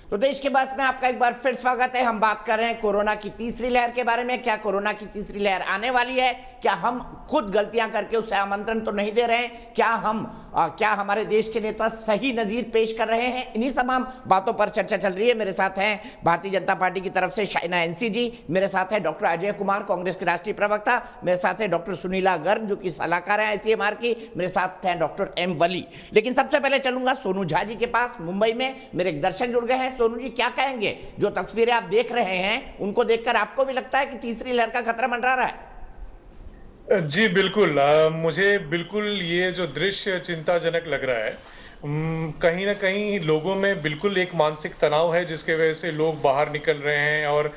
तो देश के बस में आपका एक बार फिर स्वागत है। हम बात कर रहे हैं कोरोना की तीसरी लहर के बारे में। क्या कोरोना की तीसरी लहर आने वाली है? क्या हम खुद गलतियां करके उसे आमंत्रण तो नहीं दे रहे हैं? क्या हमारे देश के नेता सही नजीर पेश कर रहे हैं? इन्हीं तमाम बातों पर चर्चा चल रही है। मेरे साथ हैं भारतीय जनता पार्टी की तरफ से शाइना एनसी जी, मेरे साथ है डॉक्टर अजय कुमार, कांग्रेस के राष्ट्रीय प्रवक्ता, मेरे साथ है डॉक्टर सुनीला गर्ग जो कि सलाहकार है आईसीएमआर की, मेरे साथ हैं डॉक्टर एम वली। लेकिन सबसे पहले चलूंगा सोनू झा जी के पास। मुंबई में मेरे एक दर्शक जुड़ गए हैं। सोनू जी, क्या कहेंगे? जो तस्वीरें आप देख रहे हैं उनको देखकर आपको भी लगता है कि तीसरी लहर का खतरा मंडरा रहा है? जी बिल्कुल। मुझे बिल्कुल ये जो दृश्य चिंताजनक लग रहा है। कहीं ना कहीं लोगों में बिल्कुल एक मानसिक तनाव है जिसके वजह से लोग बाहर निकल रहे हैं और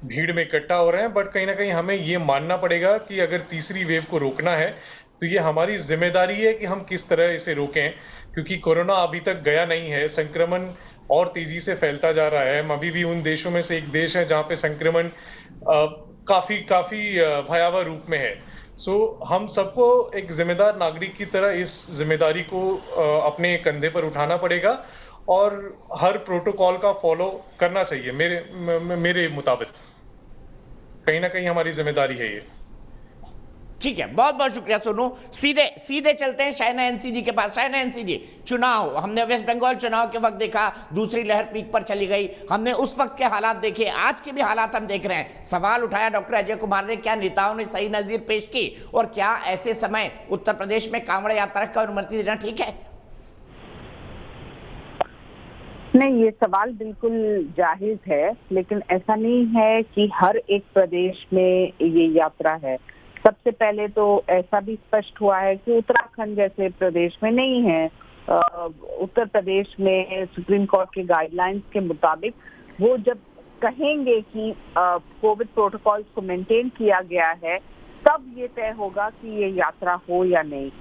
भीड़ में इकट्ठा हो रहे हैं। बट कहीं ना कहीं हमें ये मानना पड़ेगा कि अगर तीसरी वेव को रोकना है तो ये हमारी जिम्मेदारी है कि हम किस तरह इसे रोकें, क्योंकि कोरोना अभी तक गया नहीं है। संक्रमण और तेजी से फैलता जा रहा है। हम अभी भी उन देशों में से एक देश है जहां पे संक्रमण काफी भयावह रूप में है। हम सबको एक जिम्मेदार नागरिक की तरह इस जिम्मेदारी को अपने कंधे पर उठाना पड़ेगा और हर प्रोटोकॉल का फॉलो करना चाहिए। मेरे मुताबिक कहीं ना कहीं हमारी जिम्मेदारी है ये। ठीक है, बहुत बहुत शुक्रिया सोनू। सीधे चलते हैं शाइना एनसी जी के पास। शाइना एनसी जी, चुनाव हमने वेस्ट बंगाल चुनाव के वक्त देखा, दूसरी लहर पीक पर चली गई, हमने उस वक्त के हालात देखे, आज के भी हालात हम देख रहे हैं। सवाल उठाया डॉक्टर अजय कुमार ने, क्या नेताओं ने सही नजीर पेश की और क्या ऐसे समय उत्तर प्रदेश में कांवड़ यात्रा का अनुमति देना ठीक है? नहीं, ये सवाल बिल्कुल जायज है, लेकिन ऐसा नहीं है कि हर एक प्रदेश में ये यात्रा है। सबसे पहले तो ऐसा भी स्पष्ट हुआ है कि उत्तराखंड जैसे प्रदेश में नहीं है। उत्तर प्रदेश में सुप्रीम कोर्ट के गाइडलाइंस के मुताबिक वो जब कहेंगे कि कोविड प्रोटोकॉल्स को मेंटेन किया गया है, तब ये तय होगा कि ये यात्रा हो या नहीं।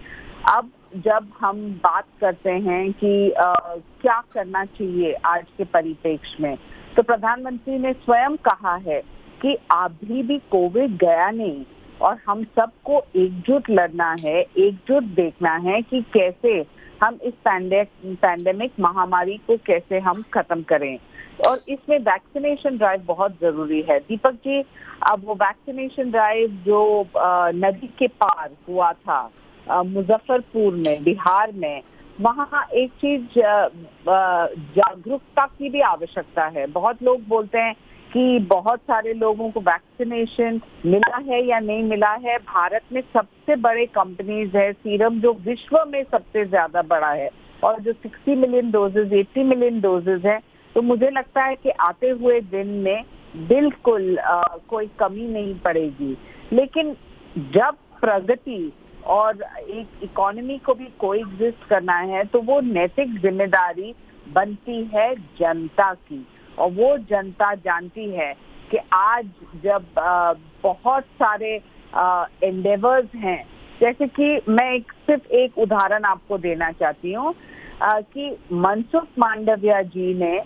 अब जब हम बात करते हैं कि क्या करना चाहिए आज के परिप्रेक्ष्य में, तो प्रधानमंत्री ने स्वयं कहा है कि अभी भी कोविड गया नहीं और हम सबको एकजुट लड़ना है, एकजुट देखना है कि कैसे हम इस पैंडेमिक महामारी को कैसे हम खत्म करें। और इसमें वैक्सीनेशन ड्राइव बहुत जरूरी है। दीपक जी, अब वो वैक्सीनेशन ड्राइव जो नदी के पार हुआ था मुजफ्फरपुर में, बिहार में, वहाँ एक चीज जागरूकता की भी आवश्यकता है। बहुत लोग बोलते हैं कि बहुत सारे लोगों को वैक्सीनेशन मिला है या नहीं मिला है। भारत में सबसे बड़े कंपनीज है सीरम, जो विश्व में सबसे ज्यादा बड़ा है, और जो 60 मिलियन डोजेज, 80 मिलियन डोजेज है। तो मुझे लगता है कि आते हुए दिन में बिल्कुल कोई कमी नहीं पड़ेगी। लेकिन जब प्रगति और एक इकोनॉमी को भी कोएग्जिस्ट करना है, तो वो नैतिक जिम्मेदारी बनती है जनता की। और वो जनता जानती है कि आज जब बहुत सारे एंडेवर्स हैं, जैसे कि मैं सिर्फ एक उदाहरण आपको देना चाहती हूँ कि मनसुख मांडविया जी ने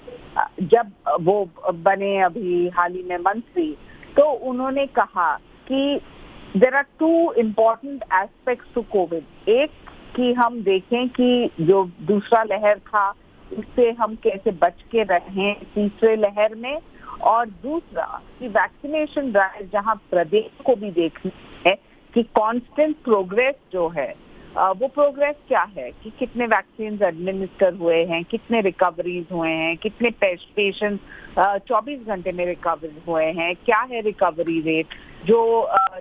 जब वो बने अभी हाल ही में मंत्री, तो उन्होंने कहा कि there are two important aspects to COVID. एक कि हम देखें कि जो दूसरा लहर था उससे हम कैसे बच के रहें तीसरे लहर में, और दूसरा कि वैक्सीनेशन ड्राइव जहां प्रदेश को भी देखना है कि कांस्टेंट प्रोग्रेस जो है वो प्रोग्रेस क्या है, कि कितने वैक्सीन एडमिनिस्टर हुए हैं, कितने रिकवरीज हुए हैं, कितने पेशेंट 24 घंटे में रिकवर हुए हैं, क्या है रिकवरी रेट जो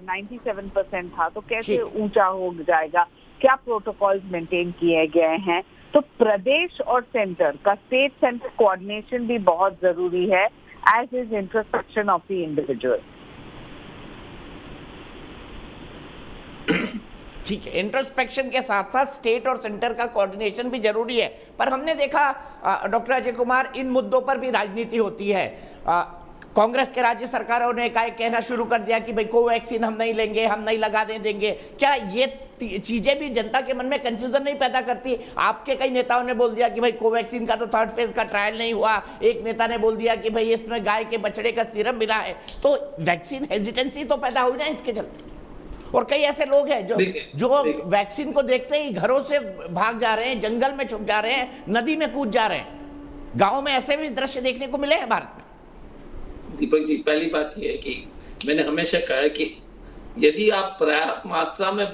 97% था, तो कैसे ऊंचा हो जाएगा, क्या प्रोटोकॉल्स मेंटेन किए गए हैं। तो प्रदेश और सेंटर का, स्टेट सेंटर कोऑर्डिनेशन भी बहुत जरूरी है, as is introspection of the individual. ठीक है, इंट्रोस्पेक्शन के साथ साथ स्टेट और सेंटर का कोऑर्डिनेशन भी जरूरी है। पर हमने देखा डॉक्टर अजय कुमार, इन मुद्दों पर भी राजनीति होती है। कांग्रेस के राज्य सरकारों ने कहना शुरू कर दिया कि भाई कोवैक्सीन हम नहीं लेंगे, हम नहीं लगाने देंगे। क्या ये चीजें भी जनता के मन में कंफ्यूजन नहीं पैदा करती? आपके कई नेताओं ने बोल दिया कि भाई कोवैक्सीन का तो 3rd फेज का ट्रायल नहीं हुआ, एक नेता ने बोल दिया कि भाई इसमें गाय के बछड़े का सीरम मिला है। तो वैक्सीन हेजिटेंसी तो पैदा हुई ना इसके चलते। और कई ऐसे लोग हैं जो वैक्सीन को देखते ही घरों से भाग जा रहे हैं, जंगल में छुप जा रहे हैं, नदी में कूद जा रहे हैं। गाँव में ऐसे भी दृश्य देखने को मिले हैं भारत में? दीपक जी, पहली बात यह है कि मैंने हमेशा कहा है कि यदि आप पर्याप्त मात्रा में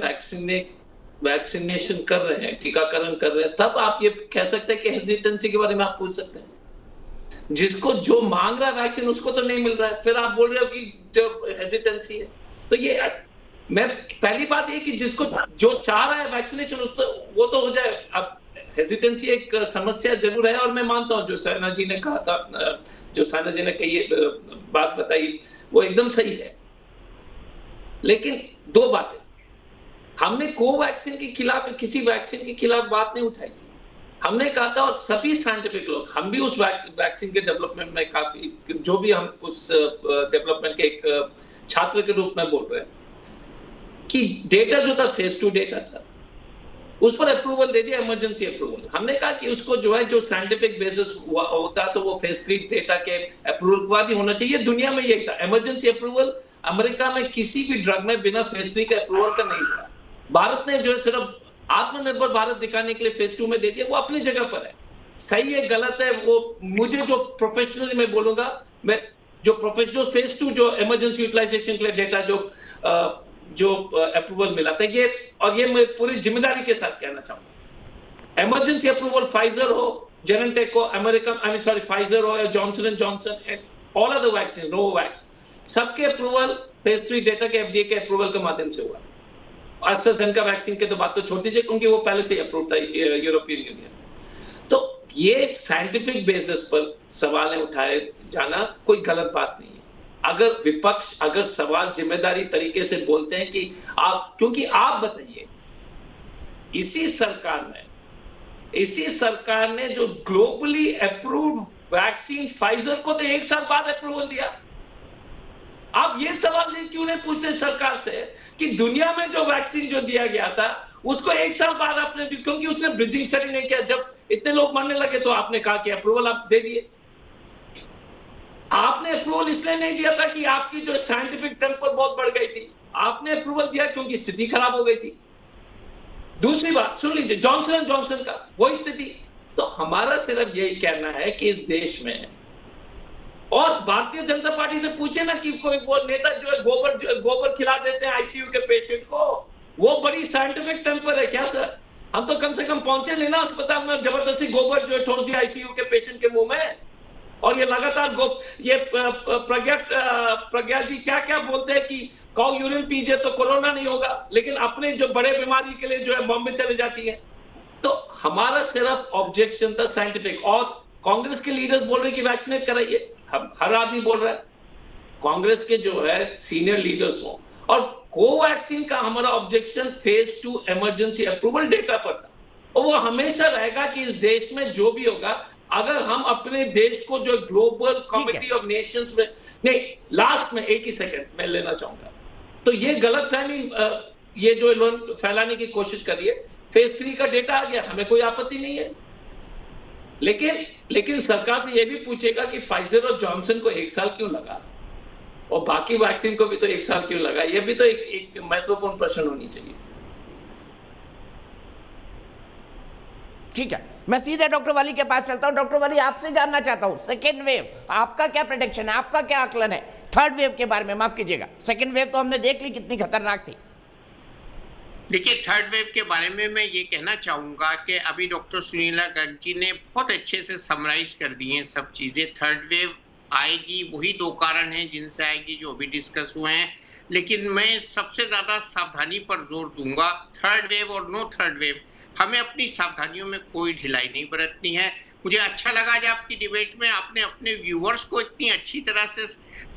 वैक्सीनेशन कर रहे हैं, टीकाकरण कर रहे हैं, तब आप ये कह सकते हैं कि हेजिटेंसी के बारे में आप पूछ सकते हैं। जिसको जो मांग रहा है वैक्सीन उसको तो नहीं मिल रहा है, फिर आप बोल रहे हो कि जो हेजिटेंसी है। तो ये मैं पहली बात ये कि जिसको जो चाह रहा है वैक्सीनेशन वो तो हो जाए। अब हेजिटेंसी एक समस्या जरूर है, और मैं मानता हूं जो साइना जी ने कहा था, जो साइना जी ने कही बात बताई वो एकदम सही है। लेकिन दो बातें, हमने कोवैक्सीन के खिलाफ, किसी वैक्सीन के खिलाफ बात नहीं उठाई। हमने कहा था, और सभी साइंटिफिक लोग, हम भी उस वैक्सीन के डेवलपमेंट में काफी, जो भी हम उस डेवलपमेंट के एक छात्र के रूप में बोल रहे हैं कि डेटा जो था फेज 2 डेटा था, उस पर अप्रूवल दे दिया, इमरजेंसी अप्रूवल। हमने कहा कि उसको जो है, जो साइंटिफिक बेसिस होता तो वो फेज 3 डेटा के अप्रूवल के बाद ही होना चाहिए। दुनिया में यही था, इमरजेंसी अप्रूवल अमेरिका में किसी भी ड्रग में बिना फेज 3 के अप्रूवल का नहीं हुआ। भारत ने जो है सिर्फ आत्मनिर्भर भारत दिखाने के लिए फेज 2 में दे दिया, वो अपनी जगह पर है। सही है गलत है वो मुझे, जो प्रोफेशनली मैं बोलूंगा, मैं जो प्रोफेशनल फेज 2 जो इमरजेंसी यूटिलाइजेशन के लिए डेटा जो अप्रूवल मिला था, ये, और ये मैं पूरी जिम्मेदारी के साथ कहना चाहूंगा, इमरजेंसी अप्रूवल फाइजर हो, जेनेंटेक हो, अमेरिकन फाइजर हो या Johnson and Johnson and all other vaccine, Novavax, सबके अप्रूवल फेज 3 डेटा के एफडीए के अप्रूवल के माध्यम से हुआ। एस्ट्राजेनेका वैक्सीन के तो बात तो छोड़ दीजिए, क्योंकि वो पहले से अप्रूव था यूरोपियन यूनियन। तो ये साइंटिफिक बेसिस पर सवाल उठाए जाना कोई गलत बात नहीं है। अगर विपक्ष अगर सवाल जिम्मेदारी तरीके से बोलते हैं कि आप, क्योंकि आप बताइए, इसी सरकार ने जो ग्लोबली अप्रूव्ड वैक्सीन फाइजर को तो 1 साल बाद अप्रूवल दिया। आप ये सवाल क्यों नहीं पूछते सरकार से कि दुनिया में जो वैक्सीन जो दिया गया था उसको 1 साल बाद आपने, क्योंकि उसने ब्रिजिंग स्टडी नहीं किया। जब इतने लोग मरने लगे तो आपने कहा कि अप्रूवल आप दे दिए। आपने अप्रूवल इसलिए नहीं दिया था कि आपकी जो साइंटिफिक टेम्पर बहुत बढ़ गई थी, आपने अप्रूवल दिया क्योंकि स्थिति खराब हो गई थी। दूसरी बात सुन लीजिए, जॉनसन एंड जॉनसन का वही स्थिति। तो हमारा सिर्फ यही कहना है कि इस देश में, और भारतीय जनता पार्टी से पूछे ना कि कोई वो नेता जो है गोबर खिला देते हैं आईसीयू के पेशेंट को, वो बड़ी साइंटिफिक टेम्पर है क्या सर? हम तो कम से कम पहुंचे नहीं ना अस्पताल में, जबरदस्ती गोबर जो है ठोस दिया आईसीयू के पेशेंट के मुंह में। और ये लगातार ये प्रज्ञा जी क्या क्या बोलते हैं कि काउ यूरिन पीजिए तो कोरोना नहीं होगा, लेकिन अपने जो बड़े बीमारी के लिए जो है बॉम्बे चले जाती है। तो हमारा सिर्फ ऑब्जेक्शन था साइंटिफिक, और कांग्रेस के लीडर्स बोल रहे कि वैक्सीनेट कराइए, हर आदमी बोल रहा है, कांग्रेस के जो है सीनियर लीडर्स हो। और कोवैक्सीन का हमारा objection phase 2 emergency approval data पर था, और वो हमेशा रहेगा कि इस देश में जो भी होगा, अगर हम अपने देश को जो ग्लोबल कमिटी ऑफ नेशंस में, नहीं, लास्ट में एक ही सेकंड मैं लेना चाहूंगा, तो ये गलतफहमी ये जो इन्होंने फैलाने की कोशिश करी है, फेज 3 का डेटा आ गया, हमें कोई आपत्ति नहीं है, लेकिन सरकार से ये भी पूछेगा कि फाइजर और जॉनसन को 1 साल क्यों लगा, और बाकी वैक्सीन को भी तो 1 साल क्यों लगा? ये भी तो एक महत्वपूर्ण प्रश्न होनी चाहिए। ठीक है, मैं सीधे डॉक्टर वाली के पास चलता हूं। डॉक्टर वाली, आपसे जानना चाहता हूं, सेकेंड वेव आपका क्या प्रेडिक्शन है, आपका क्या आकलन है थर्ड वेव के बारे में? माफ कीजिएगा, सेकेंड वेव तो हमने देख ली कितनी खतरनाक थी। देखिए, थर्ड वेव के बारे में मैं ये कहना चाहूँगा कि अभी डॉक्टर सुनीला गर्ग जी ने बहुत अच्छे से समराइज कर दी हैं सब चीज़ें। थर्ड वेव आएगी, वही 2 कारण हैं जिनसे आएगी जो अभी डिस्कस हुए हैं, लेकिन मैं सबसे ज़्यादा सावधानी पर जोर दूंगा। थर्ड वेव और नो थर्ड वेव, हमें अपनी सावधानियों में कोई ढिलाई नहीं बरतनी है। मुझे अच्छा लगा आज आपकी डिबेट में आपने अपने व्यूअर्स को इतनी अच्छी तरह से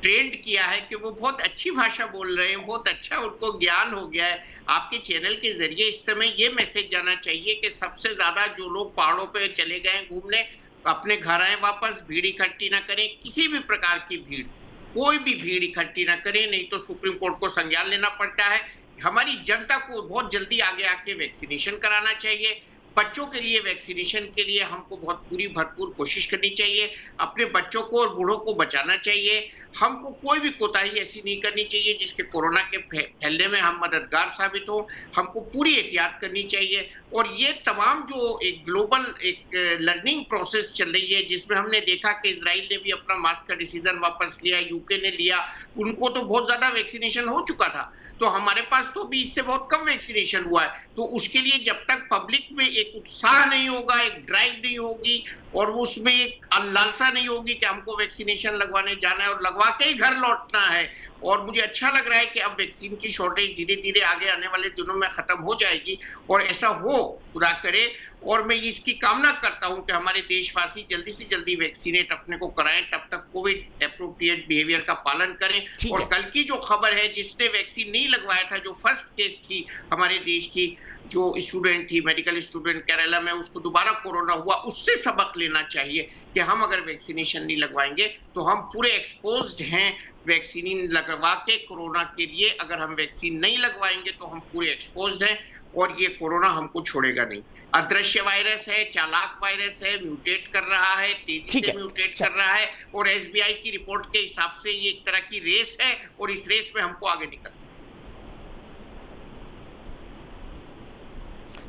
ट्रेंड किया है कि वो बहुत अच्छी भाषा बोल रहे हैं, बहुत अच्छा उनको ज्ञान हो गया है। आपके चैनल के जरिए इस समय ये मैसेज जाना चाहिए कि सबसे ज़्यादा जो लोग पहाड़ों पे चले गए घूमने, अपने घर आए वापस, भीड़ इकट्ठी ना करें, किसी भी प्रकार की भीड़, कोई भी भीड़ इकट्ठी ना करें, नहीं तो सुप्रीम कोर्ट को संज्ञान लेना पड़ता है। हमारी जनता को बहुत जल्दी आगे आके वैक्सीनेशन कराना चाहिए। बच्चों के लिए वैक्सीनेशन के लिए हमको बहुत पूरी भरपूर कोशिश करनी चाहिए। अपने बच्चों को और बूढ़ों को बचाना चाहिए। हमको कोई भी कोताही ऐसी नहीं करनी चाहिए जिसके कोरोना के फैलने में हम मददगार साबित हो। हमको पूरी एहतियात करनी चाहिए और ये तमाम जो एक ग्लोबल एक लर्निंग प्रोसेस चल रही है, जिसमें हमने देखा कि इजराइल ने भी अपना मास्क का डिसीजन वापस लिया, यूके ने लिया, उनको तो बहुत ज्यादा वैक्सीनेशन हो चुका था, तो हमारे पास तो भी इससे बहुत कम वैक्सीनेशन हुआ है। तो उसके लिए जब तक पब्लिक में एक उत्साह नहीं होगा, एक ड्राइव नहीं होगी और उसमें एक लालसा नहीं होगी कि हमको वैक्सीनेशन लगवाने जाना है और लगवा के ही घर लौटना है। और मुझे अच्छा लग रहा है कि अब वैक्सीन की शॉर्टेज धीरे धीरे आगे आने वाले दिनों में खत्म हो जाएगी और ऐसा हो, खुदा करे। और मैं इसकी कामना करता हूं कि हमारे देशवासी जल्दी से जल्दी वैक्सीनेट अपने को कराएं, तब तक कोविड एप्रोप्रिएट बिहेवियर का पालन करें। और कल की जो खबर है, जिसने वैक्सीन नहीं लगवाया था, जो फर्स्ट केस थी हमारे देश की, जो स्टूडेंट थी, मेडिकल स्टूडेंट केरला में, उसको दोबारा कोरोना हुआ, उससे सबक लेना चाहिए कि हम अगर वैक्सीनेशन नहीं लगवाएंगे तो हम पूरे एक्सपोज्ड हैं वैक्सीन लगवा के कोरोना के लिए। अगर हम वैक्सीन नहीं लगवाएंगे तो हम पूरे एक्सपोज्ड हैं और ये कोरोना हमको छोड़ेगा नहीं। अदृश्य वायरस है, चालाक वायरस है, म्यूटेट कर रहा है, तेजी से म्यूटेट कर रहा है और एसबीआई की रिपोर्ट के हिसाब से ये एक तरह की रेस है और इस रेस में हमको आगे निकलना।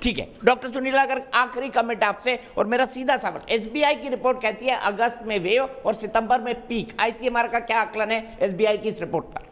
ठीक है डॉक्टर सुनीला, अगर आखिरी कमेंट आपसे और मेरा सीधा सवाल, एसबीआई की रिपोर्ट कहती है अगस्त में वेव और सितंबर में पीक, आईसीएमआर का क्या आकलन है एसबीआई की इस रिपोर्ट पर?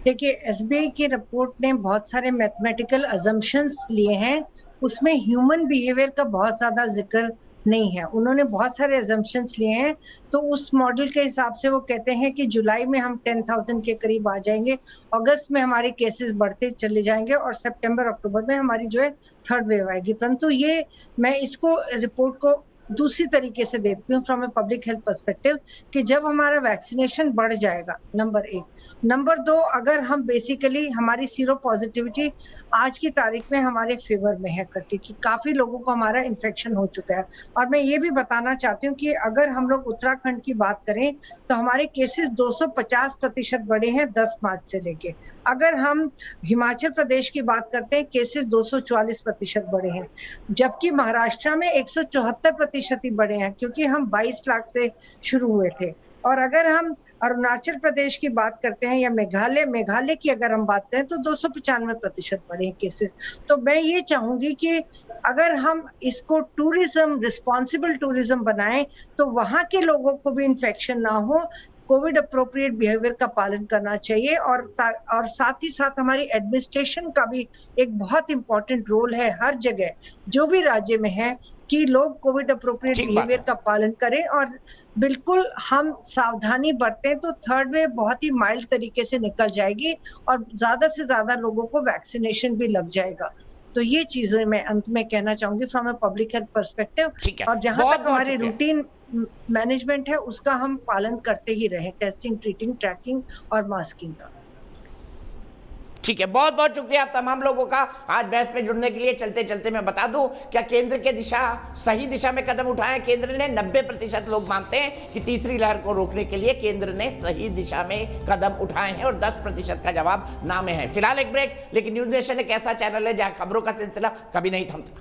देखिए, एसबीआई की रिपोर्ट ने बहुत सारे मैथमेटिकल अजम्पशंस लिए हैं, उसमें ह्यूमन बिहेवियर का बहुत ज्यादा जिक्र नहीं है। उन्होंने बहुत सारे अजम्पशंस लिए हैं, तो उस मॉडल के हिसाब से वो कहते हैं कि जुलाई में हम 10,000 के करीब आ जाएंगे, अगस्त में हमारे केसेस बढ़ते चले जाएंगे और सितंबर अक्टूबर में हमारी जो है थर्ड वेव आएगी। परंतु ये मैं इसको रिपोर्ट को दूसरी तरीके से देखती हूँ from a public health perspective, कि जब हमारा वैक्सीनेशन बढ़ जाएगा, नंबर 1, नंबर 2, अगर हम बेसिकली हमारी सीरो पॉजिटिविटी आज की तारीख में हमारे फेवर में है करके, कि काफी लोगों को हमारा इन्फेक्शन हो चुका है। और मैं ये भी बताना चाहती हूँ कि अगर हम लोग उत्तराखंड की बात करें तो हमारे केसेस 250% बढ़े हैं 10 मार्च से लेके। अगर हम हिमाचल प्रदेश की बात करते हैं, केसेस 244% बढ़े हैं, जबकि महाराष्ट्र में 174% ही बढ़े हैं, क्योंकि हम 22 लाख से शुरू हुए थे। और अगर हम अरुणाचल प्रदेश की बात करते हैं या मेघालय की अगर हम बात करें तो 295% बढ़े हैं केसेस। तो मैं ये चाहूंगी कि अगर हम इसको टूरिज्म, रिस्पॉन्सिबल टूरिज्म बनाएं तो वहां के लोगों को भी इन्फेक्शन ना हो, कोविड अप्रोप्रिएट बिहेवियर का पालन करना चाहिए। और साथ ही साथ हमारी एडमिनिस्ट्रेशन का भी एक बहुत इंपॉर्टेंट रोल है हर जगह, जो भी राज्य में है, कि लोग कोविड अप्रोप्रिएट बिहेवियर का पालन करें और बिल्कुल हम सावधानी बरतें तो थर्ड वेव बहुत ही माइल्ड तरीके से निकल जाएगी और ज्यादा से ज्यादा लोगों को वैक्सीनेशन भी लग जाएगा। तो ये चीजें मैं अंत में कहना चाहूंगी from a public health perspective. और जहां तक हमारे रूटीन मैनेजमेंट है उसका हम पालन करते ही रहें, टेस्टिंग, ट्रीटिंग, ट्रैकिंग और मास्किंग का। ठीक है, बहुत बहुत शुक्रिया आप तमाम लोगों का आज बहस में जुड़ने के लिए। चलते चलते मैं बता दूं, क्या केंद्र के सही दिशा में कदम उठाए केंद्र ने? 90% लोग मानते हैं कि तीसरी लहर को रोकने के लिए केंद्र ने सही दिशा में कदम उठाए हैं और 10% का जवाब ना में है। फिलहाल एक ब्रेक, लेकिन न्यूज नेशन एक ऐसा चैनल है जहां खबरों का सिलसिला कभी नहीं थमता।